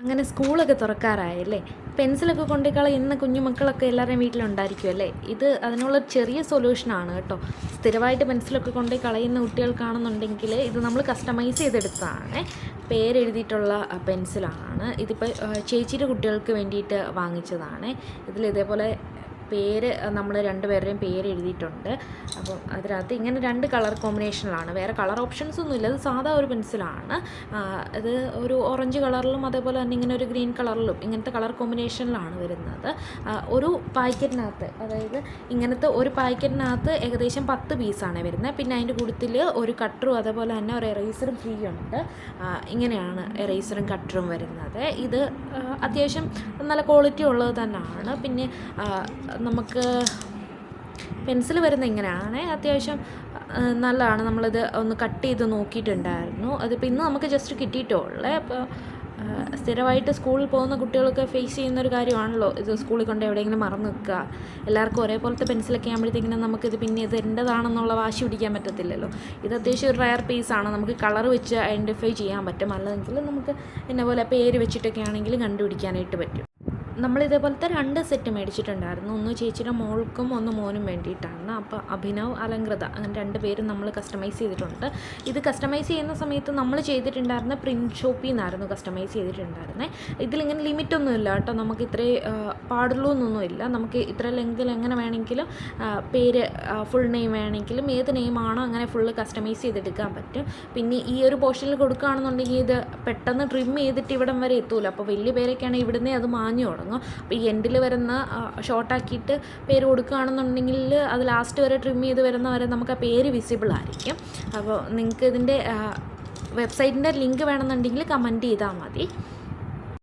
അങ്ങനെ സ്കൂളൊക്കെ തുറക്കാറായല്ലേ. പെൻസിലൊക്കെ കൊണ്ടു കളയുന്ന കുഞ്ഞുമക്കളൊക്കെ എല്ലാവരുടെയും വീട്ടിലുണ്ടായിരിക്കും അല്ലേ. ഇത് അതിനുള്ള ചെറിയ സൊല്യൂഷനാണ് കേട്ടോ. സ്ഥിരമായിട്ട് പെൻസിലൊക്കെ കൊണ്ടു കളയുന്ന കുട്ടികൾക്കാണെന്നുണ്ടെങ്കിൽ ഇത് നമ്മൾ കസ്റ്റമൈസ് ചെയ്തെടുത്തതാണ്. പേരെഴുതിയിട്ടുള്ള പെൻസിലാണ്. ഇതിപ്പോൾ ചേച്ചിയുടെ കുട്ടികൾക്ക് വേണ്ടിയിട്ട് വാങ്ങിച്ചതാണ്. ഇതിതേപോലെ പേര് നമ്മൾ രണ്ടുപേരുടെയും പേര് എഴുതിയിട്ടുണ്ട്. അപ്പം അതിനകത്ത് ഇങ്ങനെ 2 കളർ കോമ്പിനേഷനിലാണ്. വേറെ കളർ ഓപ്ഷൻസ് ഒന്നുമില്ല. ഇത് സാധാ ഒരു പെൻസിലാണ്. ഇത് ഒരു ഓറഞ്ച് കളറിലും അതേപോലെ തന്നെ ഇങ്ങനെ ഒരു ഗ്രീൻ കളറിലും ഇങ്ങനത്തെ കളർ കോമ്പിനേഷനിലാണ് വരുന്നത്. ഒരു പാക്കറ്റിനകത്ത്, അതായത് ഇങ്ങനത്തെ ഒരു പാക്കറ്റിനകത്ത് ഏകദേശം 10 പീസാണ് വരുന്നത്. പിന്നെ അതിൻ്റെ കൂട്ടത്തിൽ ഒരു കട്ടറും അതേപോലെ തന്നെ ഒരു എറേസറും ഫ്രീ ഉണ്ട്. ഇങ്ങനെയാണ് എറേസറും കട്ടറും വരുന്നത്. ഇത് അത്യാവശ്യം നല്ല ക്വാളിറ്റി ഉള്ളത് തന്നെയാണ്. പിന്നെ നമുക്ക് പെൻസിൽ വരുന്ന ഇങ്ങനെയാണ്. അത്യാവശ്യം നല്ലതാണ്. നമ്മളിത് ഒന്ന് കട്ട് ചെയ്ത് നോക്കിയിട്ടുണ്ടായിരുന്നു. അതിപ്പോൾ ഇന്ന് നമുക്ക് ജസ്റ്റ് കിട്ടിയിട്ടുള്ളേ. അപ്പോൾ സ്ഥിരമായിട്ട് സ്കൂളിൽ പോകുന്ന കുട്ടികളൊക്കെ ഫേസ് ചെയ്യുന്നൊരു കാര്യമാണല്ലോ ഇത്. സ്കൂളിൽ കൊണ്ട് എവിടെയെങ്കിലും മറന്നു നിൽക്കുക. എല്ലാവർക്കും ഒരേപോലത്തെ പെൻസിലൊക്കെ ആകുമ്പോഴത്തേക്കിനും നമുക്കിത് പിന്നെ ഇത് എൻ്റെതാണെന്നുള്ള വാശി പിടിക്കാൻ പറ്റത്തില്ലല്ലോ. ഇത് അത്യാവശ്യം ഒരു റയർ പീസാണ്. നമുക്ക് കളർ വെച്ച് ഐഡൻറ്റിഫൈ ചെയ്യാൻ പറ്റും. അല്ലെങ്കിൽ നമുക്ക് എന്നെ പോലെ പേര് വെച്ചിട്ടൊക്കെ ആണെങ്കിലും കണ്ടുപിടിക്കാനായിട്ട് പറ്റും. നമ്മളിതേപോലത്തെ 2 സെറ്റ് മേടിച്ചിട്ടുണ്ടായിരുന്നു. ഒന്ന് ചേച്ചിയുടെ മോൾക്കും ഒന്ന് മോനും വേണ്ടിയിട്ടാണ്. അപ്പോൾ അഭിനവ്, അലങ്കൃത അങ്ങനെ 2 പേരും നമ്മൾ കസ്റ്റമൈസ് ചെയ്തിട്ടുണ്ട്. ഇത് കസ്റ്റമൈസ് ചെയ്യുന്ന സമയത്ത് നമ്മൾ ചെയ്തിട്ടുണ്ടായിരുന്ന പ്രിൻറ്റ് ഷോപ്പിൽ നിന്നായിരുന്നു കസ്റ്റമൈസ് ചെയ്തിട്ടുണ്ടായിരുന്നത്. ഇതിലിങ്ങനെ ലിമിറ്റൊന്നുമില്ല കേട്ടോ. നമുക്ക് ഇത്രേ പാടുള്ളൂ എന്നൊന്നുമില്ല. നമുക്ക് ഇത്ര ലെങ്തിൽ എങ്ങനെ വേണമെങ്കിലും പേര്, ഫുൾ നെയിം വേണമെങ്കിലും ഏത് നെയിമാണോ അങ്ങനെ ഫുള്ള് കസ്റ്റമൈസ് ചെയ്തെടുക്കാൻ പറ്റും. പിന്നെ ഈ ഒരു പോർഷനിൽ കൊടുക്കുകയാണെന്നുണ്ടെങ്കിൽ ഇത് പെട്ടെന്ന് ട്രിം ചെയ്തിട്ട് ഇവിടം വരെ എത്തൂല. അപ്പോൾ വലിയ പേരൊക്കെയാണെങ്കിൽ ഇവിടുന്നേ അത് മാഞ്ഞു തുടങ്ങും. അപ്പോൾ ഈ എൻഡിൽ വരുന്ന ഷോർട്ടാക്കിയിട്ട് പേര് കൊടുക്കുകയാണെന്നുണ്ടെങ്കിൽ അത് ലാസ്റ്റ് വരെ ട്രിം ചെയ്ത് വരുന്ന വരെ നമുക്ക് ആ പേര് വിസിബിൾ ആയിരിക്കും. അപ്പോൾ നിങ്ങൾക്ക് ഇതിൻ്റെ വെബ്സൈറ്റിൻ്റെ ലിങ്ക് വേണമെന്നുണ്ടെങ്കിൽ കമൻറ്റ് ചെയ്താൽ മതി.